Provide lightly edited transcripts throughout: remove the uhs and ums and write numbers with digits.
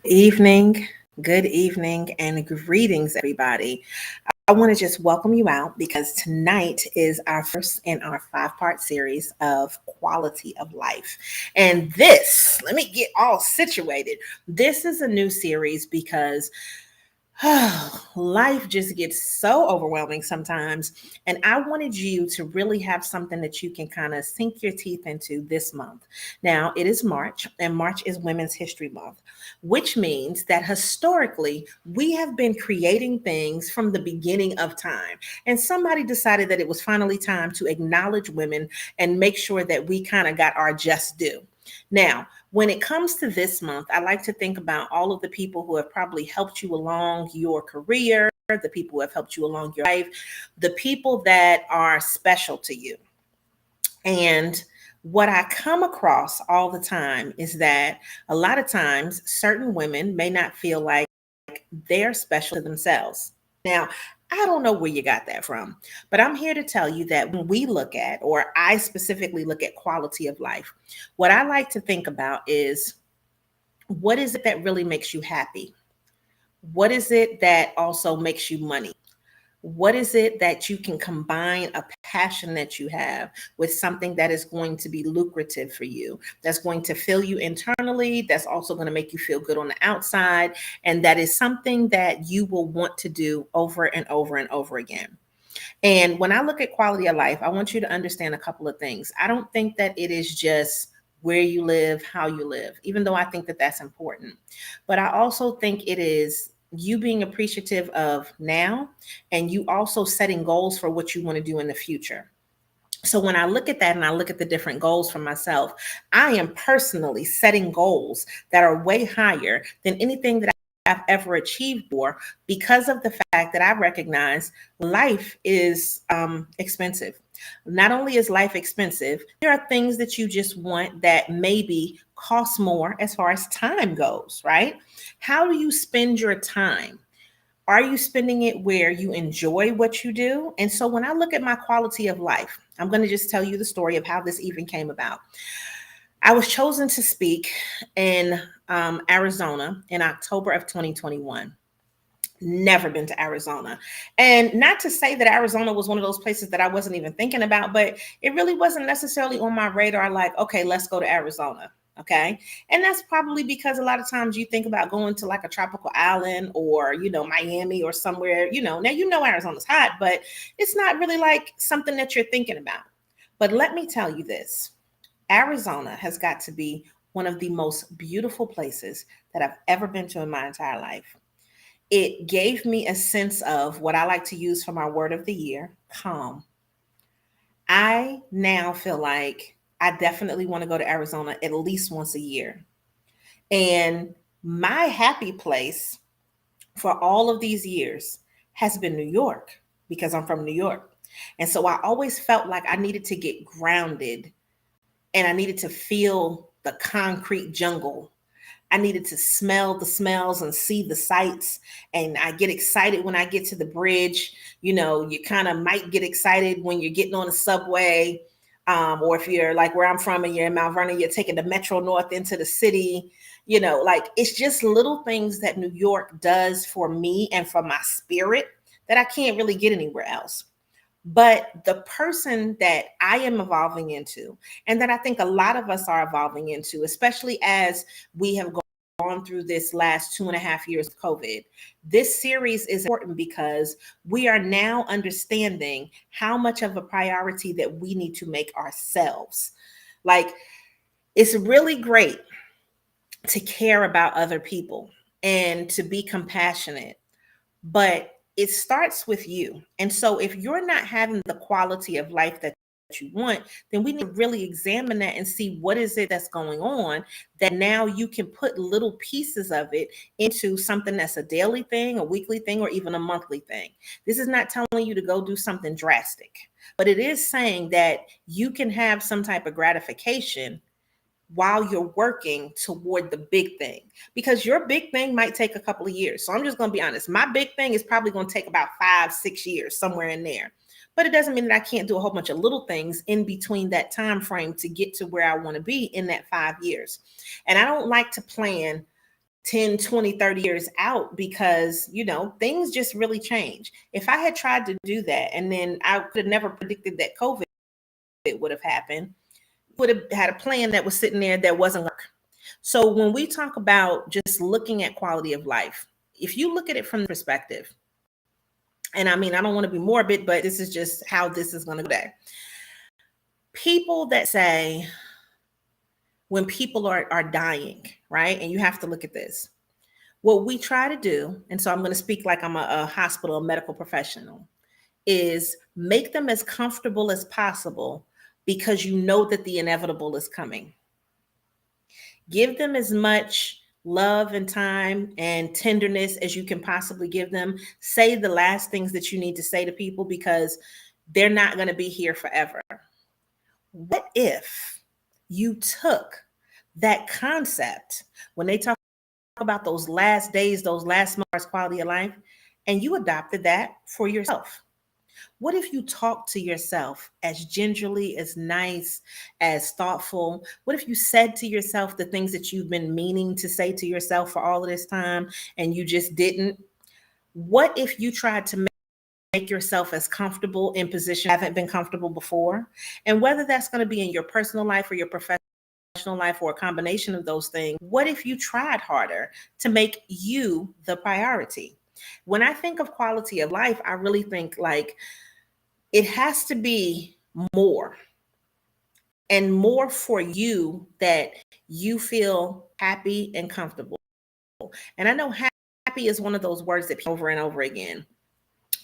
Evening, good evening, and greetings, everybody. I want to just welcome you out because tonight is our first in our 5 part series of quality of life. And this, let me get all situated. This is a new series because life just gets so overwhelming sometimes. And I wanted you to really have something that you can kind of sink your teeth into this month. Now, it is March, and March is Women's History Month, which means that historically, we have been creating things from the beginning of time. And somebody decided that it was finally time to acknowledge women and make sure that we kind of got our just due. Now, when it comes to this month, I like to think about all of the people who have probably helped you along your career, the people who have helped you along your life, the people that are special to you. And what I come across all the time is that a lot of times certain women may not feel like they're special to themselves. Now, I don't know where you got that from, but I'm here to tell you that when we look at, or I specifically look at quality of life, what I like to think about is what is it that really makes you happy? What is it that also makes you money? What is it that you can combine a passion that you have with something that is going to be lucrative for you, that's going to fill you internally, that's also going to make you feel good on the outside, and that is something that you will want to do over and over and over again? And when I look at quality of life, I want you to understand a couple of things. I don't think that it is just where you live, how you live, even though I think that that's important. But I also think it is you being appreciative of now and you also setting goals for what you want to do in the future. So when I look at that and I look at the different goals for myself, I am personally setting goals that are way higher than anything that I've ever achieved for, because of the fact that I recognize life is expensive. Not only is life expensive, there are things that you just want that maybe cost more as far as time goes, right? How do you spend your time? Are you spending it where you enjoy what you do? And so when I look at my quality of life, I'm going to just tell you the story of how this even came about. I was chosen to speak in Arizona in October of 2021. Never been to Arizona. And not to say that Arizona was one of those places that I wasn't even thinking about, but it really wasn't necessarily on my radar like, okay, let's go to Arizona. Okay. And that's probably because a lot of times you think about going to like a tropical island or, Miami or somewhere, now Arizona's hot, but it's not really like something that you're thinking about. But let me tell you this. Arizona has got to be one of the most beautiful places that I've ever been to in my entire life. It gave me a sense of what I like to use for my word of the year, calm. I now feel like I definitely want to go to Arizona at least once a year. And my happy place for all of these years has been New York because I'm from New York. And so I always felt like I needed to get grounded and I needed to feel the concrete jungle. I needed to smell the smells and see the sights. And I get excited when I get to the bridge. You kind of might get excited when you're getting on the subway. Or if you're like where I'm from and you're in Mount Vernon, you're taking the Metro North into the city. Like it's just little things that New York does for me and for my spirit that I can't really get anywhere else. But the person that I am evolving into, and that I think a lot of us are evolving into, especially as we have gone through this last 2.5 years of COVID, this series is important because we are now understanding how much of a priority that we need to make ourselves. Like, it's really great to care about other people and to be compassionate, but it starts with you. And so if you're not having the quality of life that you want, then we need to really examine that and see what is it that's going on, that now you can put little pieces of it into something that's a daily thing, a weekly thing, or even a monthly thing. This is not telling you to go do something drastic, but it is saying that you can have some type of gratification while you're working toward the big thing, because your big thing might take a couple of years. So I'm just going to be honest. My big thing is probably going to take about 5, 6 years, somewhere in there. But it doesn't mean that I can't do a whole bunch of little things in between that time frame to get to where I want to be in that 5 years. And I don't like to plan 10, 20, 30 years out because, things just really change. If I had tried to do that and then I could have never predicted that COVID would have happened, would have had a plan that was sitting there that wasn't work. So when we talk about just looking at quality of life, if you look at it from the perspective, and I mean, I don't want to be morbid, but this is just how this is going to go today. People that say when people are dying, right? And you have to look at this. What we try to do, and so I'm going to speak like I'm a hospital, a medical professional, is make them as comfortable as possible because you know that the inevitable is coming. Give them as much love and time and tenderness as you can possibly give them. Say the last things that you need to say to people because they're not going to be here forever. What if you took that concept when they talk about those last days, those last months, quality of life, and you adopted that for yourself? What if you talk to yourself as gingerly, as nice, as thoughtful? What if you said to yourself the things that you've been meaning to say to yourself for all of this time and you just didn't? What if you tried to make yourself as comfortable in position you haven't been comfortable before? And whether that's going to be in your personal life or your professional life or a combination of those things, what if you tried harder to make you the priority? When I think of quality of life, I really think like it has to be more and more for you that you feel happy and comfortable. And I know happy is one of those words that over and over again,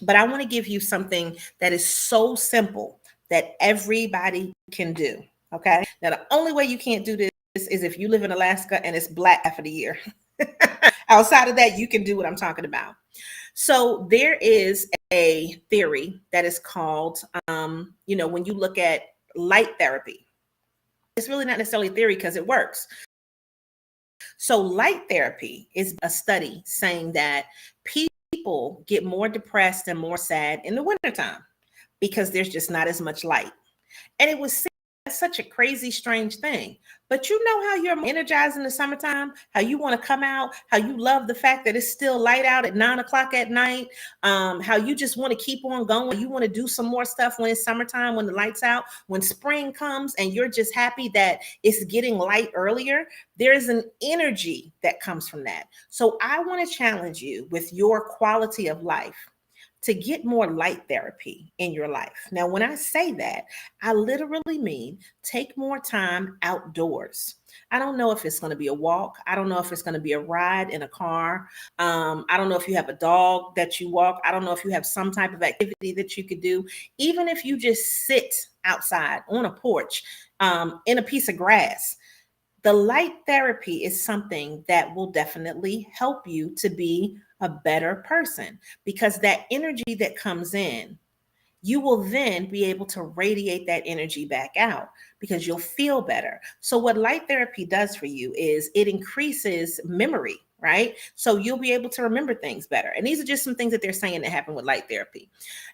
but I want to give you something that is so simple that everybody can do. Okay. Now, the only way you can't do this is if you live in Alaska and it's black half of the year. Outside of that, you can do what I'm talking about. So there is a theory that is called, when you look at light therapy, it's really not necessarily a theory because it works. So light therapy is a study saying that people get more depressed and more sad in the wintertime because there's just not as much light. And it was such a crazy, strange thing. But you know how you're energized in the summertime, how you want to come out, how you love the fact that it's still light out at 9 o'clock at night, how you just want to keep on going. You want to do some more stuff when it's summertime, when the light's out, when spring comes and you're just happy that it's getting light earlier. There is an energy that comes from that. So I want to challenge you with your quality of life to get more light therapy in your life. Now, when I say that, I literally mean take more time outdoors. I don't know if it's going to be a walk. I don't know if it's going to be a ride in a car. I don't know if you have a dog that you walk. I don't know if you have some type of activity that you could do. Even if you just sit outside on a porch in a piece of grass, the light therapy is something that will definitely help you to be a better person because that energy that comes in, you will then be able to radiate that energy back out because you'll feel better. So what light therapy does for you is it increases memory, right? So you'll be able to remember things better. And these are just some things that they're saying that happen with light therapy.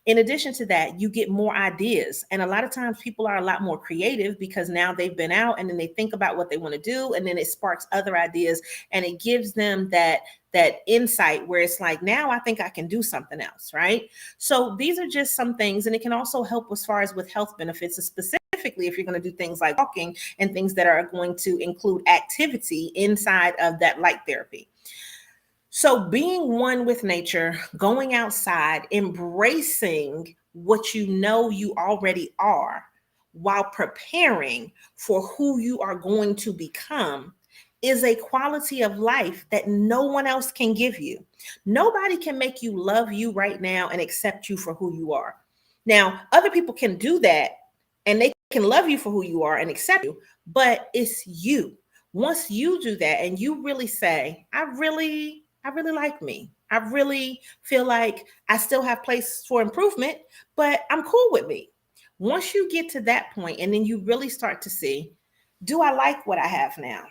In addition to that, you get more ideas. And a lot of times people are a lot more creative because now they've been out and then they think about what they want to do. And then it sparks other ideas and it gives them that insight where it's like, now I think I can do something else, right? So these are just some things. And it can also help as far as with health benefits, specifically if you're going to do things like walking and things that are going to include activity inside of that light therapy. So being one with nature, going outside, embracing what you know you already are while preparing for who you are going to become is a quality of life that no one else can give you. Nobody can make you love you right now and accept you for who you are. Now, other people can do that and they can love you for who you are and accept you, but it's you. Once you do that and you really say, I really like me. I really feel like I still have place for improvement, but I'm cool with me. Once you get to that point and then you really start to see, do I like what I have now?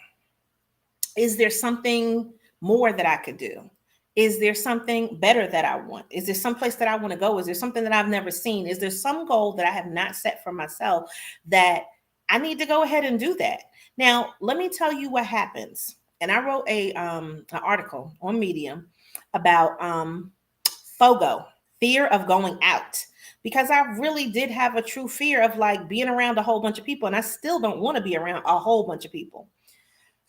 Is there something more that I could do? Is there something better that I want? Is there some place that I want to go? Is there something that I've never seen? Is there some goal that I have not set for myself that I need to go ahead and do that? Now, let me tell you what happens. and I wrote an article on Medium about FOGO, fear of going out, because I really did have a true fear of like being around a whole bunch of people, and I still don't want to be around a whole bunch of people.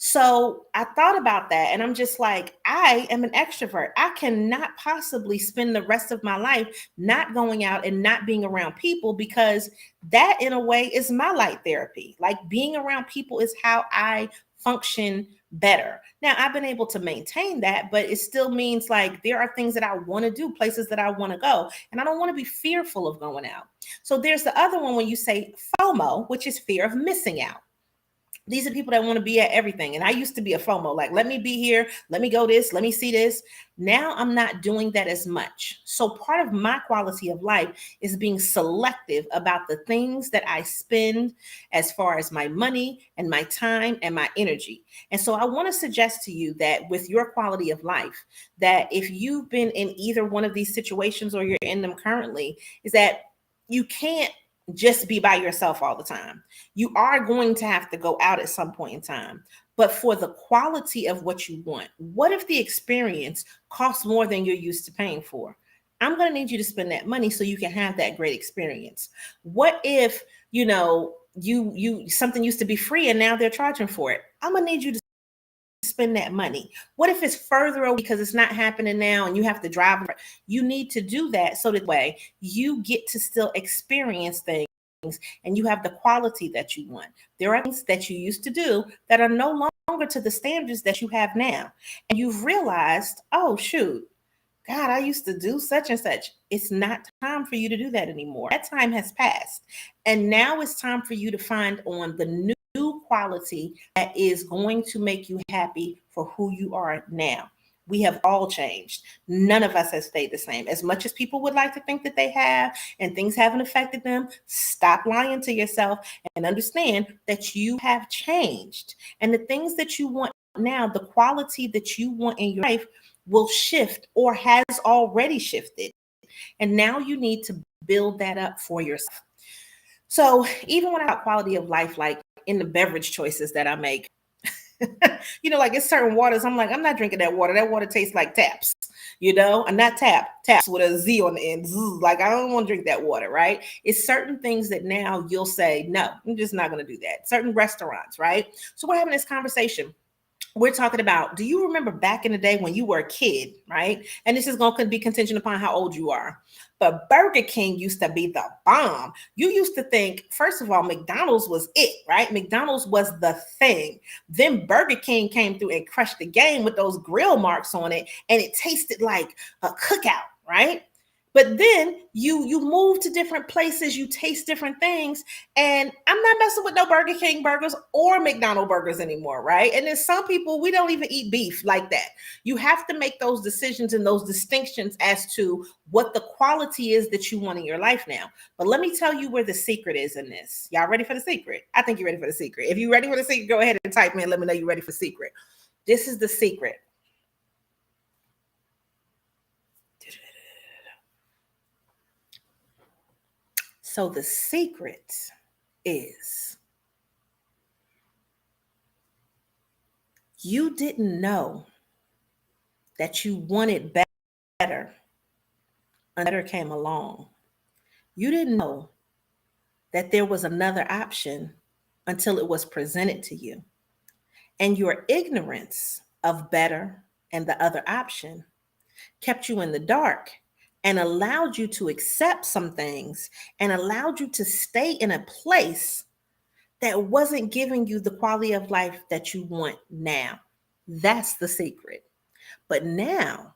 So I thought about that, and I'm just like, I am an extrovert. I cannot possibly spend the rest of my life not going out and not being around people, because that in a way is my light therapy. Like being around people is how I function better. Now I've been able to maintain that, but it still means like there are things that I want to do, places that I want to go, and I don't want to be fearful of going out. So there's the other one when you say FOMO, which is fear of missing out. These are people that want to be at everything. And I used to be a FOMO, like, let me be here, let me go this, let me see this. Now I'm not doing that as much. So part of my quality of life is being selective about the things that I spend as far as my money and my time and my energy. And so I want to suggest to you that with your quality of life, that if you've been in either one of these situations or you're in them currently, is that you can't just be by yourself all the time. You are going to have to go out at some point in time, but for the quality of what you want. What if the experience costs more than you're used to paying for? I'm going to need you to spend that money so you can have that great experience. What if, you something used to be free and now they're charging for it? I'm going to need you to spend that money. What if it's further away because it's not happening now and you have to drive? You need to do that so that way you get to still experience things and you have the quality that you want. There are things that you used to do that are no longer to the standards that you have now. And you've realized, oh, shoot, God, I used to do such and such. It's not time for you to do that anymore. That time has passed. And now it's time for you to find on the new quality that is going to make you happy for who you are now. We have all changed. None of us has stayed the same. As much as people would like to think that they have and things haven't affected them, stop lying to yourself and understand that you have changed. And the things that you want now, the quality that you want in your life will shift or has already shifted. And now you need to build that up for yourself. So even when I have quality of life, like in the beverage choices that I make, like it's certain waters, I'm like, I'm not drinking that water. That water tastes like taps, and not taps with a Z on the end. Like, I don't want to drink that water, right? It's certain things that now you'll say, no, I'm just not going to do that. Certain restaurants, right? So we're having this conversation. We're talking about, do you remember back in the day when you were a kid, right? And this is going to be contingent upon how old you are. But Burger King used to be the bomb. You used to think, first of all, McDonald's was it, right? McDonald's was the thing. Then Burger King came through and crushed the game with those grill marks on it. And it tasted like a cookout, right? But then you move to different places, you taste different things, and I'm not messing with no Burger King burgers or McDonald's burgers anymore, right? And then some people, we don't even eat beef like that. You have to make those decisions and those distinctions as to what the quality is that you want in your life now. But let me tell you where the secret is in this. Y'all ready for the secret? I think you're ready for the secret. If you're ready for the secret, go ahead and type me and let me know you're ready for the secret. This is the secret. So the secret is you didn't know that you wanted better until better came along. You didn't know that there was another option until it was presented to you. And your ignorance of better and the other option kept you in the dark and allowed you to accept some things and allowed you to stay in a place that wasn't giving you the quality of life that you want now. That's the secret. But now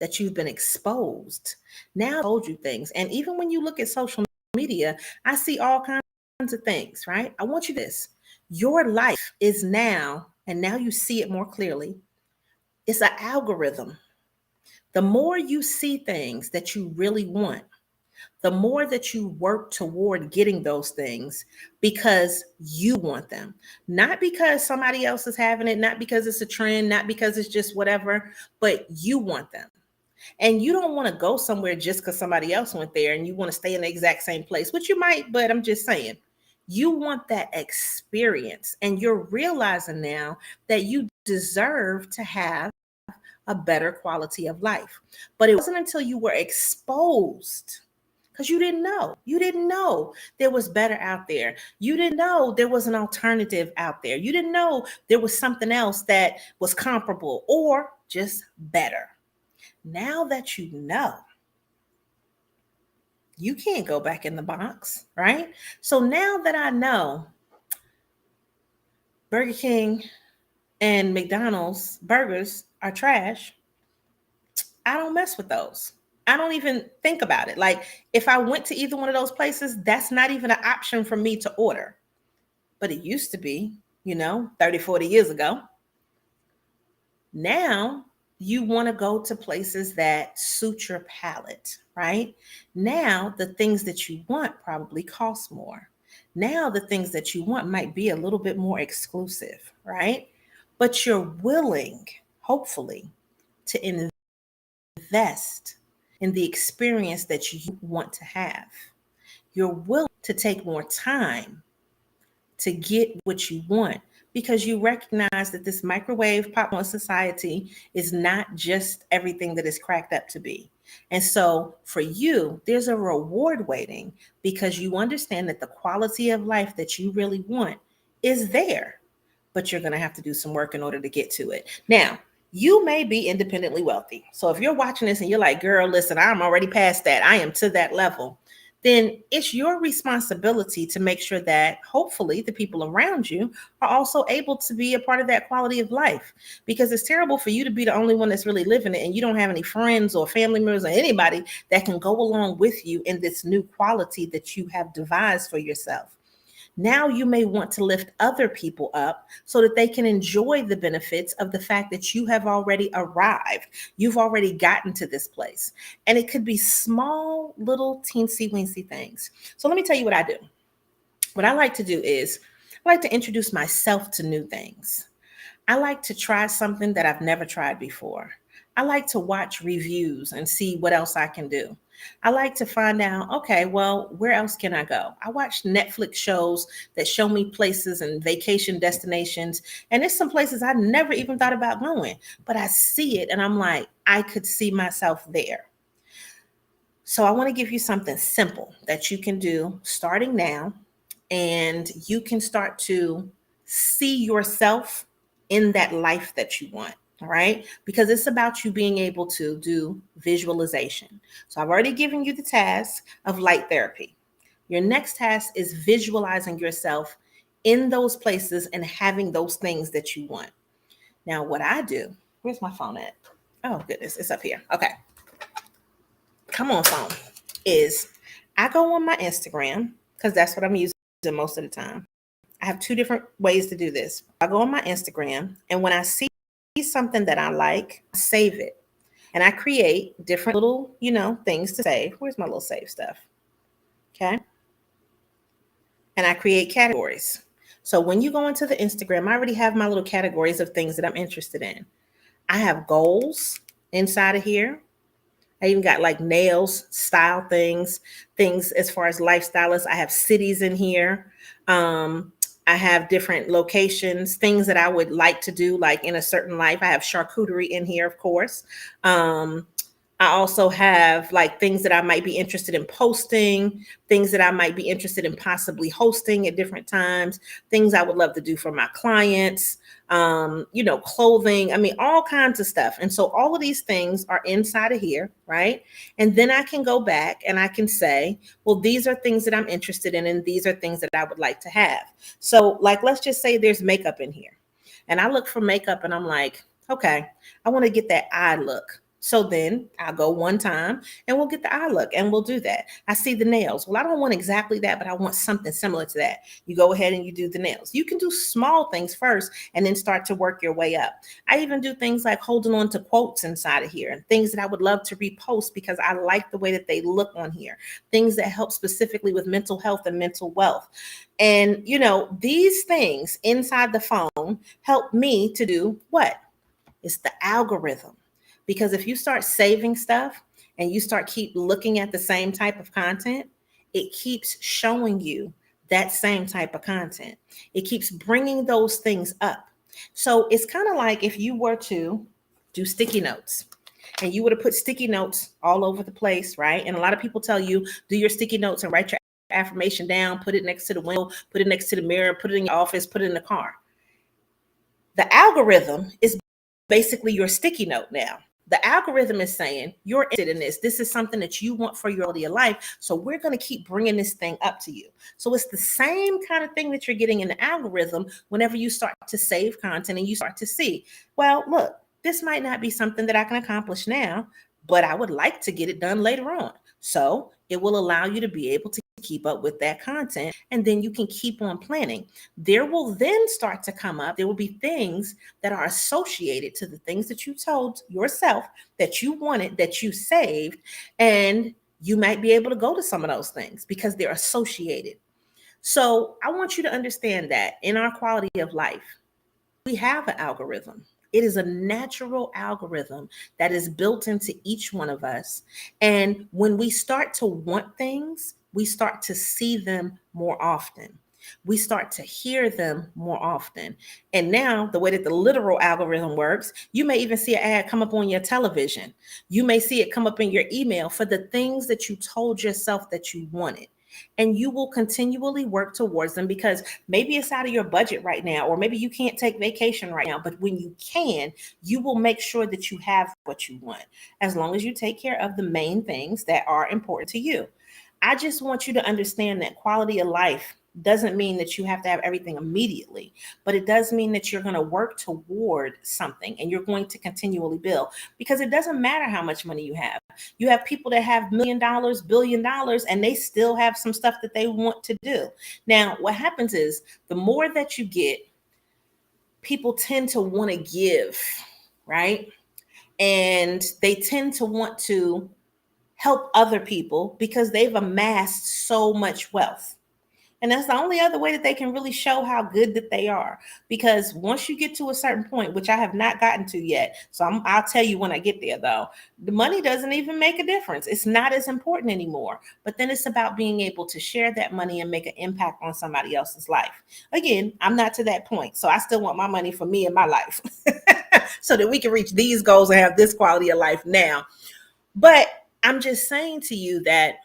that you've been exposed, now I told you things. And even when you look at social media, I see all kinds of things, right? I want you this. Your life is now, and now you see it more clearly, it's an algorithm. The more you see things that you really want, the more that you work toward getting those things because you want them, not because somebody else is having it, not because it's a trend, not because it's just whatever, but you want them. And you don't want to go somewhere just because somebody else went there and you want to stay in the exact same place, which you might, but I'm just saying, You want that experience. And you're realizing now that you deserve to have a better quality of life. But it wasn't until you were exposed, because you didn't know. You didn't know there was better out there. You didn't know there was an alternative out there. You didn't know there was something else that was comparable or just better. Now that you know, you can't go back in the box, right? So now that I know Burger King and McDonald's burgers are trash, I don't mess with those. I don't even think about it. Like if I went to either one of those places, that's not even an option for me to order. But it used to be, 30, 40 years ago. Now you want to go to places that suit your palate, right? Now the things that you want probably cost more. Now the things that you want might be a little bit more exclusive, right? But you're willing, hopefully, to invest in the experience that you want to have. You're willing to take more time to get what you want because you recognize that this microwave popcorn society is not just everything that it's cracked up to be. And so for you, there's a reward waiting because you understand that the quality of life that you really want is there, but you're going to have to do some work in order to get to it. Now, you may be independently wealthy. So if you're watching this and you're like, girl, listen, I'm already past that. I am to that level. Then it's your responsibility to make sure that hopefully the people around you are also able to be a part of that quality of life. Because it's terrible for you to be the only one that's really living it and you don't have any friends or family members or anybody that can go along with you in this new quality that you have devised for yourself. Now you may want to lift other people up so that they can enjoy the benefits of the fact that you have already arrived. You've already gotten to this place. And it could be small, little teensy weensy things. So let me tell you what I do. What I like to do is I like to introduce myself to new things. I like to try something that I've never tried before. I like to watch reviews and see what else I can do. I like to find out, okay, well, where else can I go? I watch Netflix shows that show me places and vacation destinations. And there's some places I never even thought about going, but I see it and I'm like, I could see myself there. So I want to give you something simple that you can do starting now, and you can start to see yourself in that life that you want. All right. Because it's about you being able to do visualization. So I've already given you the task of light therapy. Your next task is visualizing yourself in those places and having those things that you want. Now, what I do, where's my phone at? Oh, goodness. It's up here. Okay. Come on, phone. Is I go on my Instagram because that's what I'm using most of the time. I have two different ways to do this. I go on my Instagram, and when I see something that I like, I save it. And I create different little, things to save. Where's my little save stuff? Okay. And I create categories. So when you go into the Instagram, I already have my little categories of things that I'm interested in. I have goals inside of here. I even got like nails, style things as far as lifestylists. I have cities in here. I have different locations, things that I would like to do, like in a certain life. I have charcuterie in here, of course. I also have like things that I might be interested in posting, things that I might be interested in possibly hosting at different times, things I would love to do for my clients, clothing, all kinds of stuff. And so all of these things are inside of here, right? And then I can go back and I can say, well, these are things that I'm interested in, and these are things that I would like to have. So like, let's just say there's makeup in here. And I look for makeup and I'm like, okay, I want to get that eye look. So then I'll go one time and we'll get the eye look and we'll do that. I see the nails. Well, I don't want exactly that, but I want something similar to that. You go ahead and you do the nails. You can do small things first and then start to work your way up. I even do things like holding on to quotes inside of here and things that I would love to repost because I like the way that they look on here. Things that help specifically with mental health and mental wealth. And, these things inside the phone help me to do what? It's the algorithm. Because if you start saving stuff and you keep looking at the same type of content, it keeps showing you that same type of content. It keeps bringing those things up. So it's kind of like if you were to do sticky notes and you would have put sticky notes all over the place, right? And a lot of people tell you, do your sticky notes and write your affirmation down, put it next to the window, put it next to the mirror, put it in your office, put it in the car. The algorithm is basically your sticky note now. The algorithm is saying you're interested in this. This is something that you want for your quality of life. So we're going to keep bringing this thing up to you. So it's the same kind of thing that you're getting in the algorithm whenever you start to save content and you start to see, well, look, this might not be something that I can accomplish now, but I would like to get it done later on. So it will allow you to be able to keep up with that content, and then you can keep on planning. There will then start to come up, there will be things that are associated to the things that you told yourself that you wanted, that you saved, and you might be able to go to some of those things because they're associated. So I want you to understand that in our quality of life, we have an algorithm. It is a natural algorithm that is built into each one of us. And when we start to want things, we start to see them more often. We start to hear them more often. And now, the way that the literal algorithm works, you may even see an ad come up on your television. You may see it come up in your email for the things that you told yourself that you wanted. And you will continually work towards them because maybe it's out of your budget right now, or maybe you can't take vacation right now. But when you can, you will make sure that you have what you want, as long as you take care of the main things that are important to you. I just want you to understand that quality of life doesn't mean that you have to have everything immediately, but it does mean that you're going to work toward something and you're going to continually build, because it doesn't matter how much money you have. You have people that have $1 million, $1 billion, and they still have some stuff that they want to do. Now, what happens is the more that you get, people tend to want to give, right? And they tend to want to help other people because they've amassed so much wealth. And that's the only other way that they can really show how good that they are. Because once you get to a certain point, which I have not gotten to yet, so I'll tell you when I get there though, the money doesn't even make a difference. It's not as important anymore. But then it's about being able to share that money and make an impact on somebody else's life. Again, I'm not to that point. So I still want my money for me and my life so that we can reach these goals and have this quality of life now. But I'm just saying to you that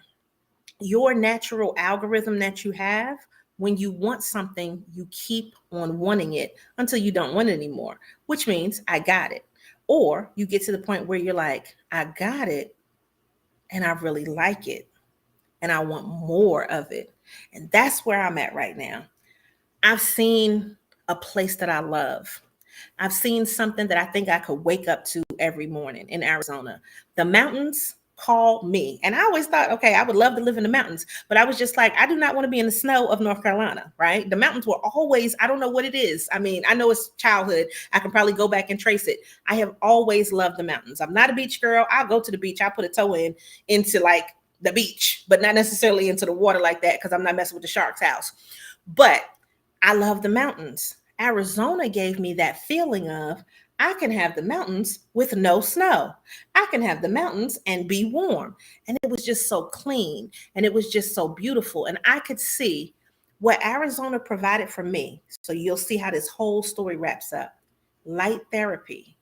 your natural algorithm that you have, when you want something, you keep on wanting it until you don't want it anymore, which means I got it. Or you get to the point where you're like, I got it and I really like it and I want more of it. And that's where I'm at right now. I've seen a place that I love. I've seen something that I think I could wake up to every morning in Arizona. The mountains call me. And I always thought, okay, I would love to live in the mountains, but I was just like, I do not want to be in the snow of North Carolina, right? The mountains were always, I don't know what it is. I mean, I know it's childhood. I can probably go back and trace it. I have always loved the mountains. I'm not a beach girl. I'll go to the beach. I'll put a toe into like the beach, but not necessarily into the water like that because I'm not messing with the shark's house. But I love the mountains. Arizona gave me that feeling of I can have the mountains with no snow. I can have the mountains and be warm. And it was just so clean and it was just so beautiful. And I could see what Arizona provided for me. So you'll see how this whole story wraps up. Light therapy.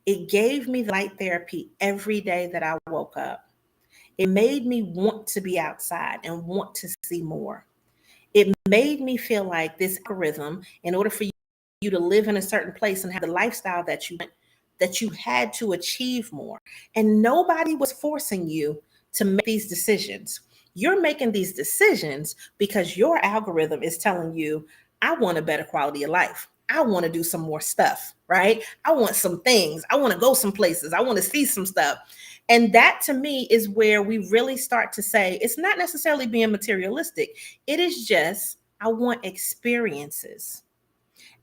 It gave me light therapy every day that I woke up. It made me want to be outside and want to see more. It made me feel like this algorithm, in order for you to live in a certain place and have the lifestyle that you want, that you had to achieve more. And nobody was forcing you to make these decisions. You're making these decisions because your algorithm is telling you, I want a better quality of life. I want to do some more stuff, right? I want some things. I want to go some places. I want to see some stuff. And that to me is where we really start to say, it's not necessarily being materialistic. It is just, I want experiences.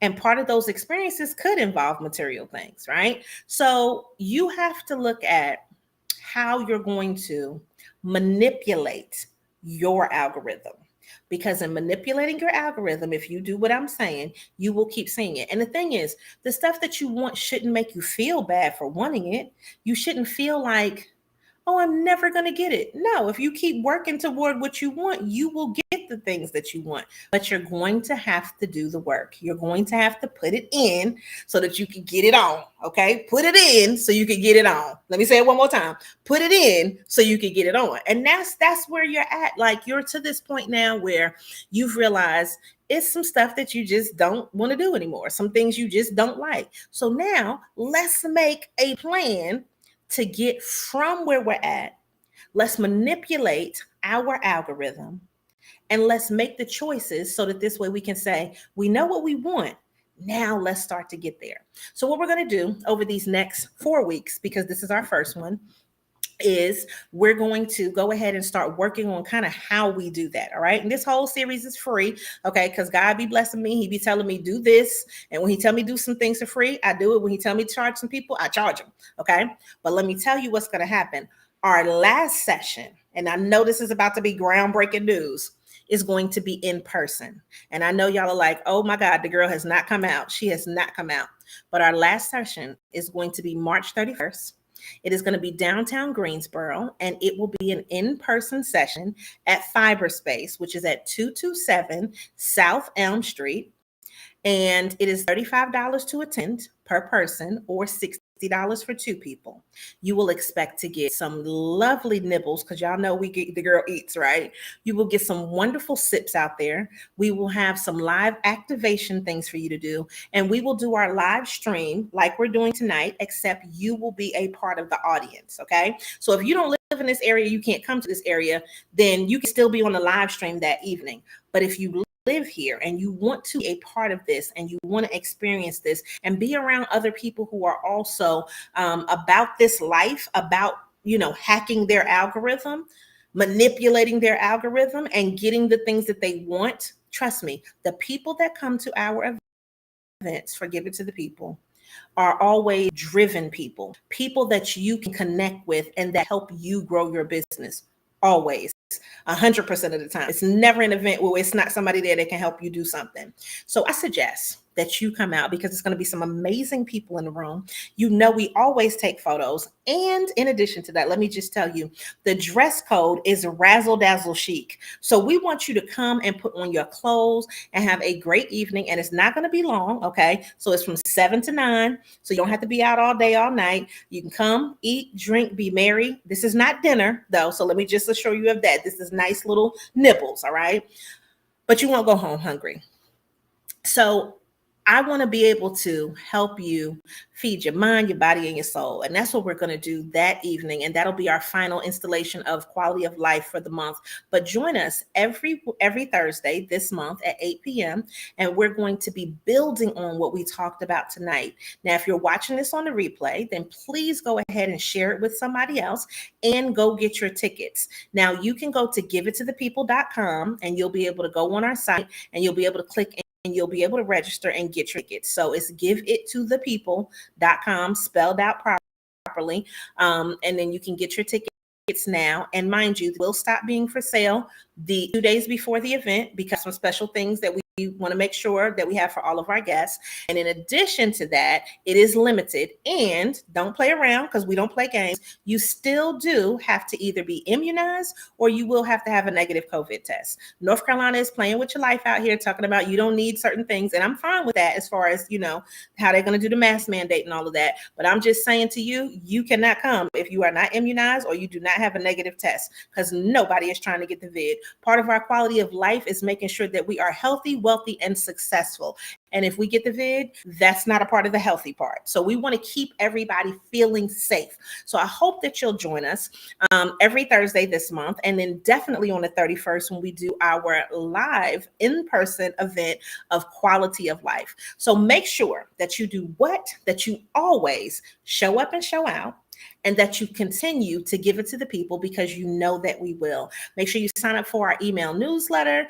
And part of those experiences could involve material things, right? So you have to look at how you're going to manipulate your algorithm. Because in manipulating your algorithm, if you do what I'm saying, you will keep seeing it. And the thing is, the stuff that you want shouldn't make you feel bad for wanting it. You shouldn't feel like, Oh, I'm never going to get it. No, if you keep working toward what you want, you will get the things that you want. But you're going to have to do the work. You're going to have to put it in so that you can get it on. Okay. Put it in so you can get it on. Let me say it one more time. Put it in so you can get it on. And that's where you're at. Like, you're to this point now where you've realized it's some stuff that you just don't want to do anymore. Some things you just don't like. So now let's make a plan to get from where we're at. Let's manipulate our algorithm and let's make the choices so that this way we can say, we know what we want. Now let's start to get there. So what we're going to do over these next 4 weeks, because this is our first one, is we're going to go ahead and start working on kind of how we do that. All right. And this whole series is free. Okay. Because God be blessing me. He be telling me do this. And when he tell me do some things for free, I do it. When he tell me to charge some people, I charge them. Okay. But let me tell you what's going to happen. Our last session, and I know this is about to be groundbreaking news, is going to be in person. And I know y'all are like, oh my God, the girl has not come out. She has not come out. But our last session is going to be March 31st. It is going to be downtown Greensboro, and it will be an in-person session at Fiberspace, which is at 227 South Elm Street. And it is $35 to attend per person, or $60 for 2 people. You will expect to get some lovely nibbles, because y'all know we get the girl eats, right? You will get some wonderful sips out there. We will have some live activation things for you to do. And we will do our live stream like we're doing tonight, except you will be a part of the audience. Okay. So if you don't live in this area, you can't come to this area, then you can still be on the live stream that evening. But if you live here and you want to be a part of this and you want to experience this and be around other people who are also about this life, about, hacking their algorithm, manipulating their algorithm, and getting the things that they want, trust me, the people that come to our events, forgive it to the people, are always driven people that you can connect with and that help you grow your business. Always. 100% of the time. It's never an event where it's not somebody there that can help you do something. So I suggest that you come out, because it's going to be some amazing people in the room. We always take photos. And in addition to that, let me just tell you, the dress code is razzle dazzle chic. So we want you to come and put on your clothes and have a great evening. And it's not going to be long. Okay. So it's from 7 to 9. So you don't have to be out all day, all night. You can come, eat, drink, be merry. This is not dinner though. So let me just assure you of that. This is nice little nibbles. All right. But you won't go home hungry. So I want to be able to help you feed your mind, your body, and your soul. And that's what we're going to do that evening. And that'll be our final installation of quality of life for the month. But join us every Thursday this month at 8 p.m. And we're going to be building on what we talked about tonight. Now, if you're watching this on the replay, then please go ahead and share it with somebody else and go get your tickets. Now, you can go to giveittothepeople.com and you'll be able to go on our site and you'll be able to click and you'll be able to register and get your tickets. So it's giveittothepeople.com, spelled out properly. And then you can get your tickets now. And mind you, will stop being for sale the 2 days before the event, because some special things that we want to make sure that we have for all of our guests. And in addition to that, it is limited. And don't play around, because we don't play games. You still do have to either be immunized or you will have to have a negative COVID test. North Carolina is playing with your life out here, talking about you don't need certain things. And I'm fine with that as far as, how they're going to do the mask mandate and all of that. But I'm just saying to you, you cannot come if you are not immunized or you do not have a negative test, because nobody is trying to get the vid. Part of our quality of life is making sure that we are healthy, wealthy, and successful. And if we get the vid, that's not a part of the healthy part. So we want to keep everybody feeling safe. So I hope that you'll join us every Thursday this month, and then definitely on the 31st when we do our live in-person event of quality of life. So make sure that you do that you always show up and show out, and that you continue to give it to the people, because you know that we will. Make sure you sign up for our email newsletter.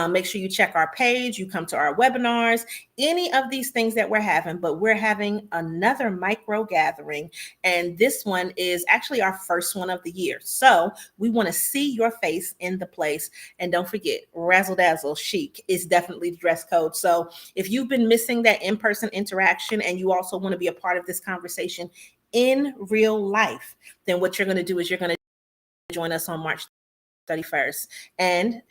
Make sure you check our page. You come to our webinars, any of these things that we're having. But we're having another micro gathering, and this one is actually our first one of the year. So we want to see your face in the place. And don't forget, razzle dazzle chic is definitely the dress code. So if you've been missing that in-person interaction and you also want to be a part of this conversation in real life, then what you're going to do is you're going to join us on March 31st and